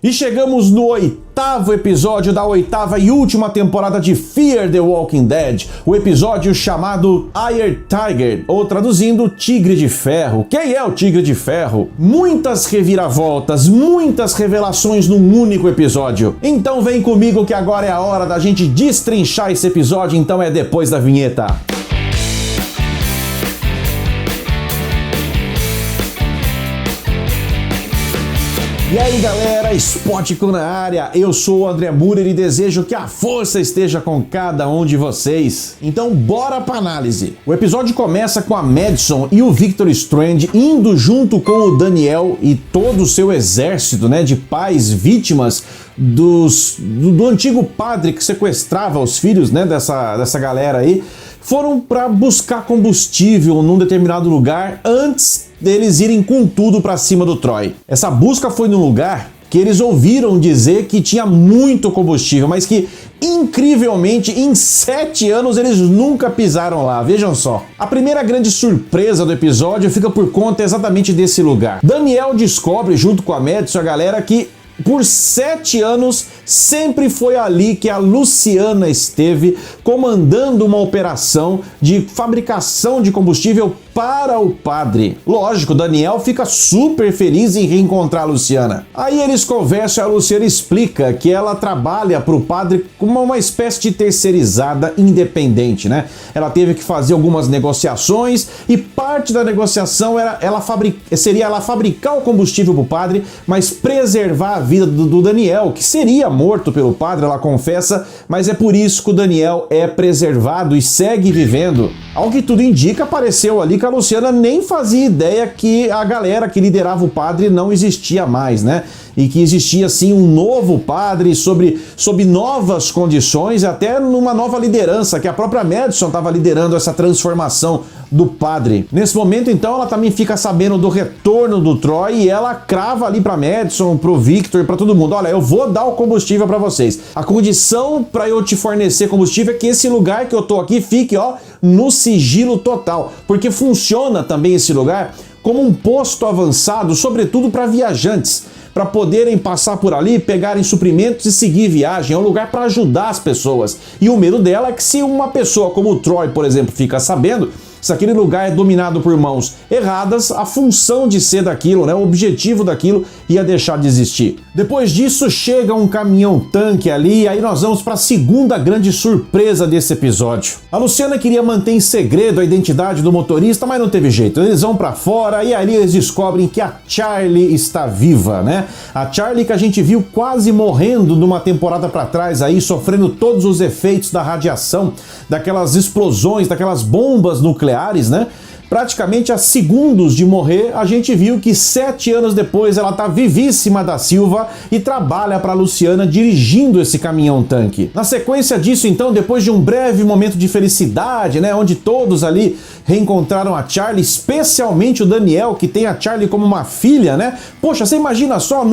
E chegamos no 8º episódio da 8ª e última temporada de Fear the Walking Dead, o episódio chamado Iron Tiger, ou traduzindo, Tigre de Ferro. Quem é o Tigre de Ferro? Muitas reviravoltas, muitas revelações num único episódio. Então vem comigo que agora é a hora da gente destrinchar esse episódio, então é depois da vinheta. E aí galera, Spótico na área, eu sou o André Murer e desejo que a força esteja com cada um de vocês. Então bora pra análise. O episódio começa com a Madison e o Victor Strand indo junto com o Daniel e todo o seu exército, de pais vítimas do antigo padre que sequestrava os filhos, dessa galera aí. Foram para buscar combustível num determinado lugar antes deles irem com tudo para cima do Troy. Essa busca foi num lugar que eles ouviram dizer que tinha muito combustível, mas que, incrivelmente, em 7 anos eles nunca pisaram lá, vejam só. A primeira grande surpresa do episódio fica por conta exatamente desse lugar. Daniel descobre, junto com a Madison, a galera que por 7 anos sempre foi ali que a Luciana esteve comandando uma operação de fabricação de combustível para o padre. Lógico, Daniel fica super feliz em reencontrar a Luciana. Aí eles conversam e a Luciana explica que ela trabalha para o padre como uma espécie de terceirizada independente, Ela teve que fazer algumas negociações e parte da negociação seria ela fabricar o combustível para o padre, mas preservar a vida do Daniel, que seria morto pelo padre, ela confessa, mas é por isso que o Daniel é preservado e segue vivendo. Ao que tudo indica, apareceu ali que a Luciana nem fazia ideia que a galera que liderava o padre não existia mais, E que existia sim um novo padre sob novas condições, até numa nova liderança, que a própria Madison estava liderando essa transformação do padre. Nesse momento, então, ela também fica sabendo do retorno do Troy e ela crava ali pra Madison, pro Victor, pra todo mundo: olha, eu vou dar o combustível pra vocês. A condição pra eu te fornecer combustível é que esse lugar que eu tô aqui fique, no sigilo total, porque funciona também esse lugar como um posto avançado, sobretudo para viajantes, para poderem passar por ali, pegarem suprimentos e seguir viagem. É um lugar para ajudar as pessoas. E o medo dela é que se uma pessoa como o Troy, por exemplo, fica sabendo, se aquele lugar é dominado por mãos erradas, a função de ser daquilo, o objetivo daquilo ia deixar de existir. Depois disso chega um caminhão-tanque ali e aí nós vamos para a segunda grande surpresa desse episódio. A Luciana queria manter em segredo a identidade do motorista, mas não teve jeito. Eles vão para fora e ali eles descobrem que a Charlie está viva, A Charlie que a gente viu quase morrendo numa temporada para trás aí, sofrendo todos os efeitos da radiação, daquelas explosões, daquelas bombas nucleares, Praticamente a segundos de morrer, a gente viu que 7 anos depois ela tá vivíssima da Silva e trabalha para Luciana dirigindo esse caminhão-tanque. Na sequência disso, então, depois de um breve momento de felicidade, onde todos ali reencontraram a Charlie, especialmente o Daniel, que tem a Charlie como uma filha, Poxa, você imagina só,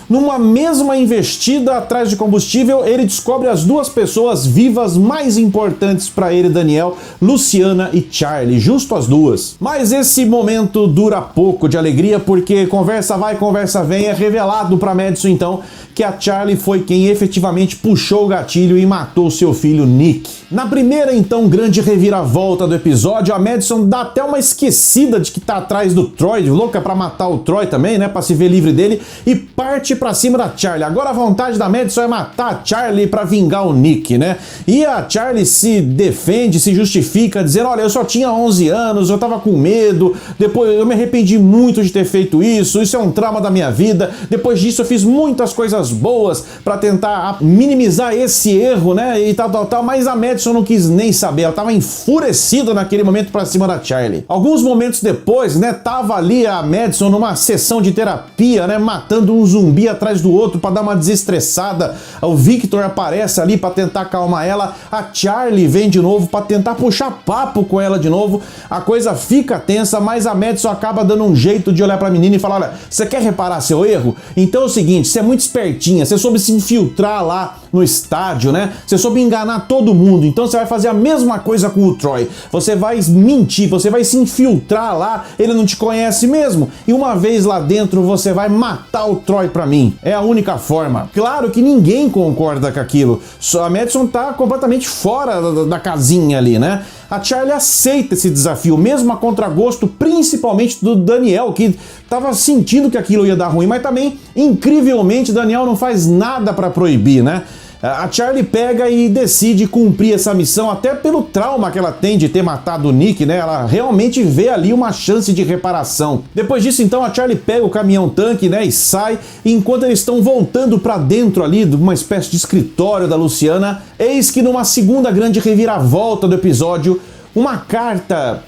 numa mesma investida atrás de combustível, ele descobre as duas pessoas vivas mais importantes para ele, Daniel, Luciana e Charlie, justo as duas. Mas esse momento dura pouco de alegria, porque conversa vai, conversa vem, é revelado para Madison então que a Charlie foi quem efetivamente puxou o gatilho e matou seu filho Nick. Na primeira então grande reviravolta do episódio, a Madison dá até uma esquecida de que tá atrás do Troy, louca pra matar o Troy também, pra se ver livre dele, e parte pra cima da Charlie. Agora a vontade da Madison é matar a Charlie pra vingar o Nick, E a Charlie se defende, se justifica, dizendo: olha, eu só tinha 11 anos, eu tava com medo, depois eu me arrependi muito de ter feito isso é um trauma da minha vida, depois disso eu fiz muitas coisas boas pra tentar minimizar esse erro, e tal, mas a Madison não quis nem saber, ela tava enfurecida naquele momento pra cima da Charlie. Alguns momentos depois, tava ali a Madison numa sessão de terapia, matando um zumbi atrás do outro pra dar uma desestressada. O Victor aparece ali pra tentar acalmar ela, a Charlie vem de novo pra tentar puxar papo com ela de novo. A coisa fica tensa, mas a Madison acaba dando um jeito de olhar pra menina e falar: olha, você quer reparar seu erro? Então é o seguinte, você é muito espertinha, você soube se infiltrar lá no estádio, né? Você soube enganar todo mundo, então você vai fazer a mesma coisa com o Troy. Você vai mentir, você vai se infiltrar lá, ele não te conhece mesmo, e uma vez lá dentro você vai matar o Troy pra mim. É a única forma. Claro que ninguém concorda com aquilo. A Madison tá completamente fora da casinha ali, né? A Charlie aceita esse desafio, mesmo a contragosto, principalmente do Daniel, que estava sentindo que aquilo ia dar ruim, mas também, incrivelmente, Daniel não faz nada para proibir, né? A Charlie pega e decide cumprir essa missão, até pelo trauma que ela tem de ter matado o Nick, né? Ela realmente vê ali uma chance de reparação. Depois disso, então, a Charlie pega o caminhão-tanque, né, e sai, e enquanto eles estão voltando para dentro ali de uma espécie de escritório da Luciana, eis que numa segunda grande reviravolta do episódio, uma carta...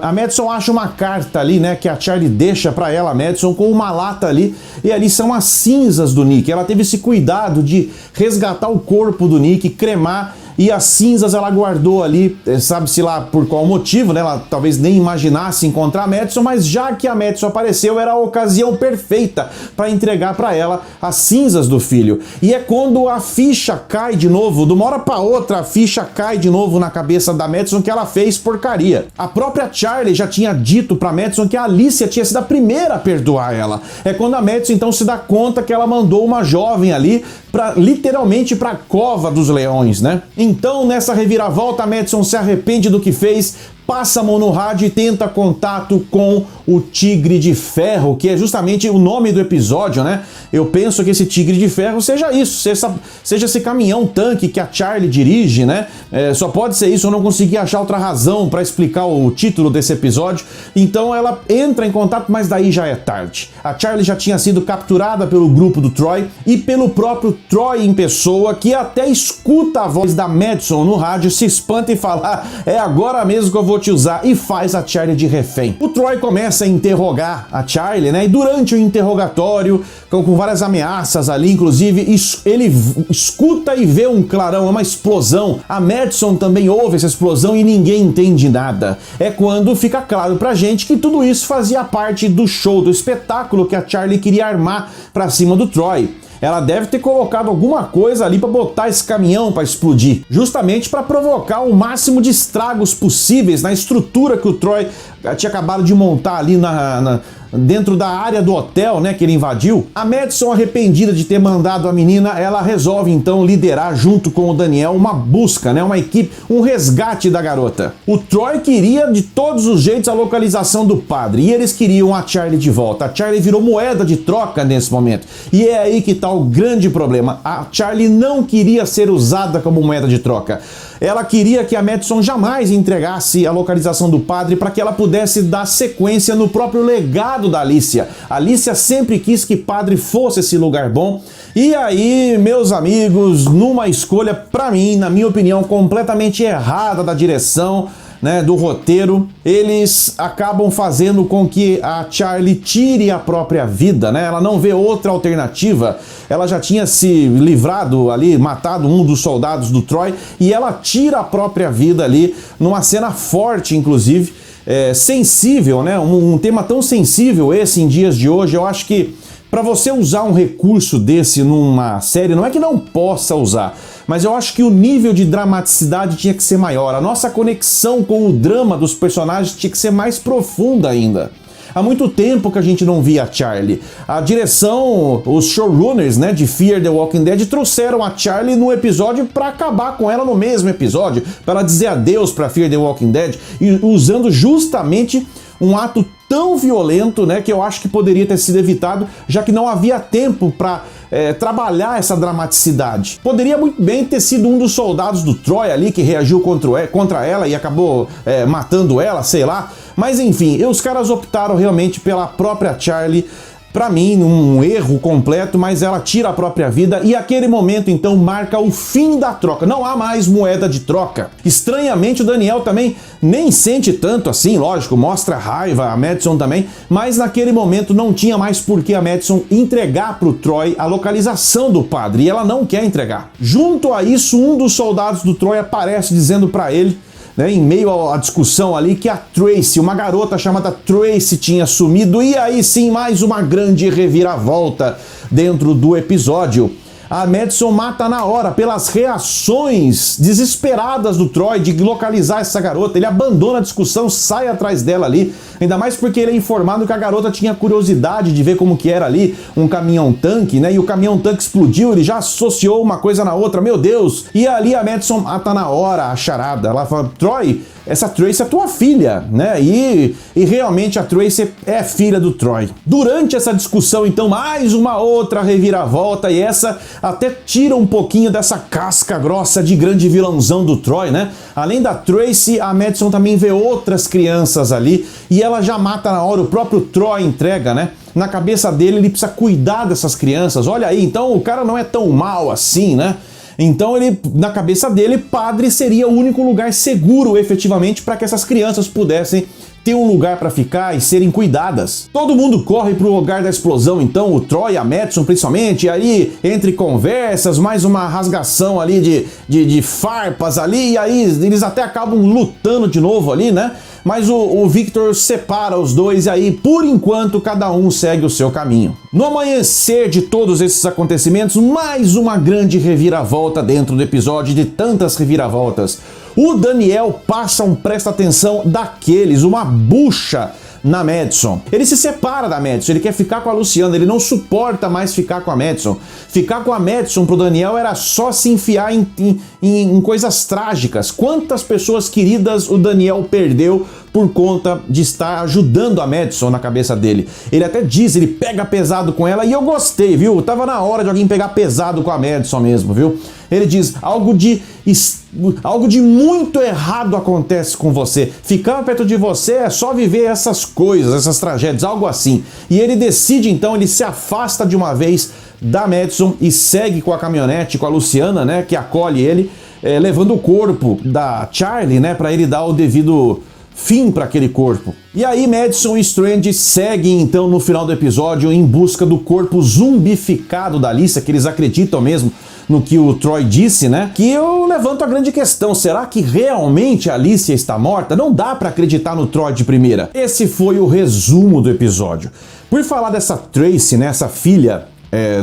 A Madison acha uma carta ali, né, que a Charlie deixa pra ela, a Madison, com uma lata ali, e ali são as cinzas do Nick. Ela teve esse cuidado de resgatar o corpo do Nick, cremar, e as cinzas ela guardou ali, sabe-se lá por qual motivo, né? Ela talvez nem imaginasse encontrar a Madison, mas já que a Madison apareceu, era a ocasião perfeita para entregar para ela as cinzas do filho. E é quando a ficha cai de novo, de uma hora para outra, a ficha cai de novo na cabeça da Madison que ela fez porcaria. A própria Charlie já tinha dito para Madison que a Alicia tinha sido a primeira a perdoar ela. É quando a Madison então se dá conta que ela mandou uma jovem ali literalmente para a cova dos leões, né? Então, nessa reviravolta, a Madison se arrepende do que fez, passa a mão no rádio e tenta contato com o Tigre de Ferro, que é justamente o nome do episódio, né? Eu penso que esse Tigre de Ferro seja isso, seja esse caminhão-tanque que a Charlie dirige, né? Só pode ser isso, eu não consegui achar outra razão para explicar o título desse episódio. Então ela entra em contato, mas daí já é tarde. A Charlie já tinha sido capturada pelo grupo do Troy e pelo próprio Troy em pessoa, que até escuta a voz da Madison no rádio, se espanta e fala: é agora mesmo que eu vou te usar, e faz a Charlie de refém. O Troy começa a interrogar a Charlie, né? E durante o interrogatório, com várias ameaças ali, inclusive, ele escuta e vê um clarão, uma explosão. A Madison também ouve essa explosão e ninguém entende nada. É quando fica claro pra gente que tudo isso fazia parte do show, do espetáculo que a Charlie queria armar pra cima do Troy. Ela deve ter colocado alguma coisa ali para botar esse caminhão para explodir, justamente para provocar o máximo de estragos possíveis na estrutura que o Troy tinha acabado de montar ali dentro da área do hotel, né, que ele invadiu. A Madison, arrependida de ter mandado a menina, ela resolve então liderar junto com o Daniel uma busca, né, uma equipe, um resgate da garota. O Troy queria de todos os jeitos a localização do padre e eles queriam a Charlie de volta. A Charlie virou moeda de troca nesse momento e é aí que está o grande problema. A Charlie não queria ser usada como moeda de troca. Ela queria que a Madison jamais entregasse a localização do padre para que ela pudesse dar sequência no próprio legado da Alicia. A Alicia sempre quis que padre fosse esse lugar bom. E aí, meus amigos, numa escolha, para mim, na minha opinião, completamente errada da direção, né, do roteiro, eles acabam fazendo com que a Charlie tire a própria vida, né? Ela não vê outra alternativa. Ela já tinha se livrado ali, matado um dos soldados do Troy, e ela tira a própria vida ali, numa cena forte, inclusive, sensível, né? Um tema tão sensível esse em dias de hoje. Eu acho que para você usar um recurso desse numa série, não é que não possa usar, mas eu acho que o nível de dramaticidade tinha que ser maior. A nossa conexão com o drama dos personagens tinha que ser mais profunda ainda. Há muito tempo que a gente não via a Charlie. A direção, os showrunners, né, de Fear the Walking Dead trouxeram a Charlie no episódio para acabar com ela no mesmo episódio, para ela dizer adeus para Fear the Walking Dead, e usando justamente um ato tão violento, né, que eu acho que poderia ter sido evitado, já que não havia tempo para trabalhar essa dramaticidade. Poderia muito bem ter sido um dos soldados do Troy ali que reagiu contra ela e acabou matando ela, sei lá. Mas enfim, os caras optaram realmente pela própria Charlie. Pra mim, um erro completo, mas ela tira a própria vida e aquele momento então marca o fim da troca. Não há mais moeda de troca. Estranhamente, o Daniel também nem sente tanto assim, lógico, mostra raiva, a Madison também, mas naquele momento não tinha mais por que a Madison entregar pro Troy a localização do padre, e ela não quer entregar. Junto a isso, um dos soldados do Troy aparece dizendo pra ele, né, em meio à discussão ali, que a Tracy, uma garota chamada Tracy, tinha sumido, e aí sim, mais uma grande reviravolta dentro do episódio. A Madison mata na hora pelas reações desesperadas do Troy de localizar essa garota. Ele abandona a discussão, sai atrás dela ali, ainda mais porque ele é informado que a garota tinha curiosidade de ver como que era ali um caminhão-tanque, né? E o caminhão-tanque explodiu, ele já associou uma coisa na outra, meu Deus! E ali a Madison mata na hora a charada. Ela fala, Troy, essa Tracy é tua filha, né? E realmente a Tracy é filha do Troy. Durante essa discussão, então, mais uma outra reviravolta, e essa até tira um pouquinho dessa casca grossa de grande vilãozão do Troy, né? Além da Tracy, a Madison também vê outras crianças ali, e ela já mata na hora, o próprio Troy entrega, né? Na cabeça dele, ele precisa cuidar dessas crianças. Olha aí, então o cara não é tão mal assim, né? Então ele, na cabeça dele, padre seria o único lugar seguro, efetivamente, para que essas crianças pudessem ter um lugar para ficar e serem cuidadas. Todo mundo corre pro lugar da explosão, então, o Troy, a Madison principalmente, e aí, entre conversas, mais uma rasgação ali de farpas ali, e aí eles até acabam lutando de novo ali, né? Mas o Victor separa os dois e aí, por enquanto, cada um segue o seu caminho. No amanhecer de todos esses acontecimentos, mais uma grande reviravolta dentro do episódio, de tantas reviravoltas. O Daniel passa um presta atenção daqueles, uma bucha na Madison. Ele se separa da Madison, ele quer ficar com a Luciana, ele não suporta mais ficar com a Madison. Ficar com a Madison pro Daniel era só se enfiar em coisas trágicas. Quantas pessoas queridas o Daniel perdeu por conta de estar ajudando a Madison na cabeça dele. Ele até diz, ele pega pesado com ela, e eu gostei, viu? Tava na hora de alguém pegar pesado com a Madison mesmo, viu? Ele diz, algo de muito errado acontece com você. Ficar perto de você é só viver essas coisas, essas tragédias, algo assim. E ele decide, então, ele se afasta de uma vez da Madison e segue com a caminhonete, com a Luciana, né, que acolhe ele, levando o corpo da Charlie, né, para ele dar o devido fim para aquele corpo. E aí Madison e Strange seguem então no final do episódio em busca do corpo zumbificado da Alicia, que eles acreditam mesmo no que o Troy disse, né? Que eu levanto a grande questão, será que realmente a Alicia está morta? Não dá para acreditar no Troy de primeira. Esse foi o resumo do episódio. Por falar dessa Tracy, né, essa filha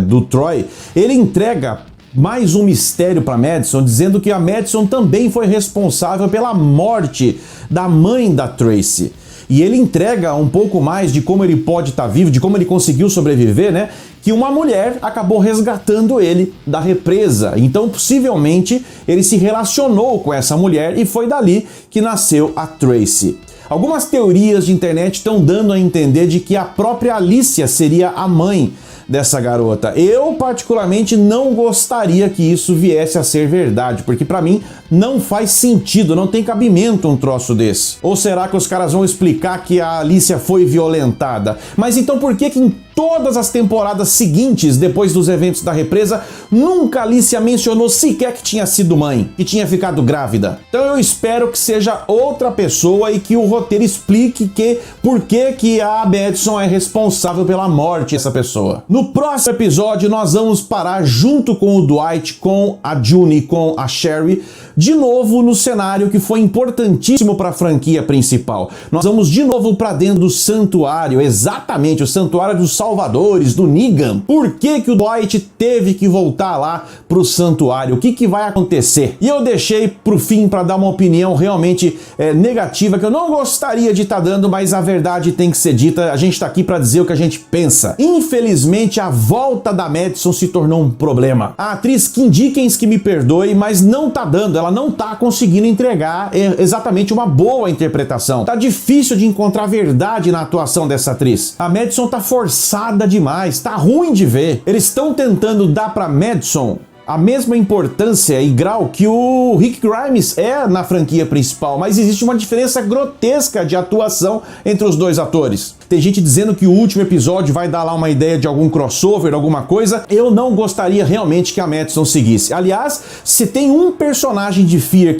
do Troy, ele entrega mais um mistério para Madison, dizendo que a Madison também foi responsável pela morte da mãe da Tracy. E ele entrega um pouco mais de como ele pode estar vivo, de como ele conseguiu sobreviver, né? Que uma mulher acabou resgatando ele da represa. Então, possivelmente, ele se relacionou com essa mulher e foi dali que nasceu a Tracy. Algumas teorias de internet estão dando a entender de que a própria Alicia seria a mãe dessa garota. Eu, particularmente, não gostaria que isso viesse a ser verdade, porque pra mim não faz sentido, não tem cabimento um troço desse. Ou será que os caras vão explicar que a Alicia foi violentada? Mas então por que em todas as temporadas seguintes, depois dos eventos da represa, nunca a Alicia mencionou sequer que tinha sido mãe, que tinha ficado grávida? Então eu espero que seja outra pessoa e que o roteiro explique por que a Madison é responsável pela morte dessa pessoa. No próximo episódio, nós vamos parar junto com o Dwight, com a June e com a Sherry, de novo no cenário que foi importantíssimo para a franquia principal. Nós vamos de novo para dentro do santuário, exatamente, o santuário dos Salvadores, do Negan. Por que o Dwight teve que voltar lá pro santuário? O que vai acontecer? E eu deixei pro fim para dar uma opinião realmente negativa, que eu não gostaria de estar dando, mas a verdade tem que ser dita. A gente tá aqui para dizer o que a gente pensa. Infelizmente, a volta da Madison se tornou um problema. A atriz Kim Dickens, que me perdoe, mas não tá dando, ela não tá conseguindo entregar exatamente uma boa interpretação. Tá difícil de encontrar verdade na atuação dessa atriz. A Madison tá forçada demais, tá ruim de ver. Eles estão tentando dar pra Madison a mesma importância e grau que o Rick Grimes é na franquia principal, mas existe uma diferença grotesca de atuação entre os dois atores. Tem gente dizendo que o último episódio vai dar lá uma ideia de algum crossover, alguma coisa. Eu não gostaria realmente que a Madison seguisse. Aliás, se tem um personagem de Fear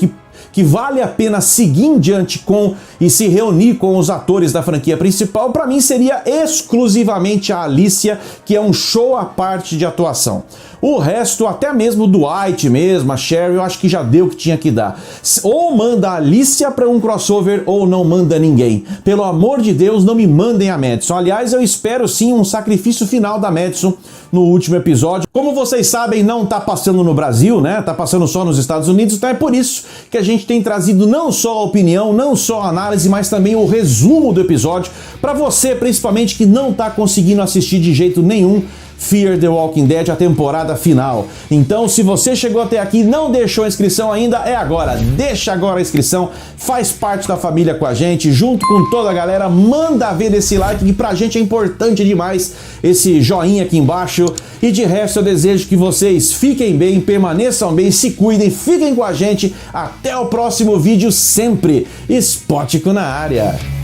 que que vale a pena seguir em diante com e se reunir com os atores da franquia principal, para mim seria exclusivamente a Alicia, que é um show à parte de atuação. O resto, até mesmo o Dwight mesmo, a Sherry, eu acho que já deu o que tinha que dar. Ou manda a Alicia para um crossover ou não manda ninguém. Pelo amor de Deus, não me mandem a Madison. Aliás, eu espero sim um sacrifício final da Madison no último episódio. Como vocês sabem, não tá passando no Brasil, né? Tá passando só nos Estados Unidos, então é por isso que a gente tem trazido não só a opinião, não só a análise, mas também o resumo do episódio para você, principalmente, que não tá conseguindo assistir de jeito nenhum Fear the Walking Dead, a temporada final. Então, se você chegou até aqui e não deixou a inscrição ainda, é agora. Deixa agora a inscrição, faz parte da família com a gente, junto com toda a galera. Manda ver esse like, que pra gente é importante demais, esse joinha aqui embaixo. E de resto, eu desejo que vocês fiquem bem, permaneçam bem, se cuidem, fiquem com a gente. Até o próximo vídeo sempre. Spótico na área.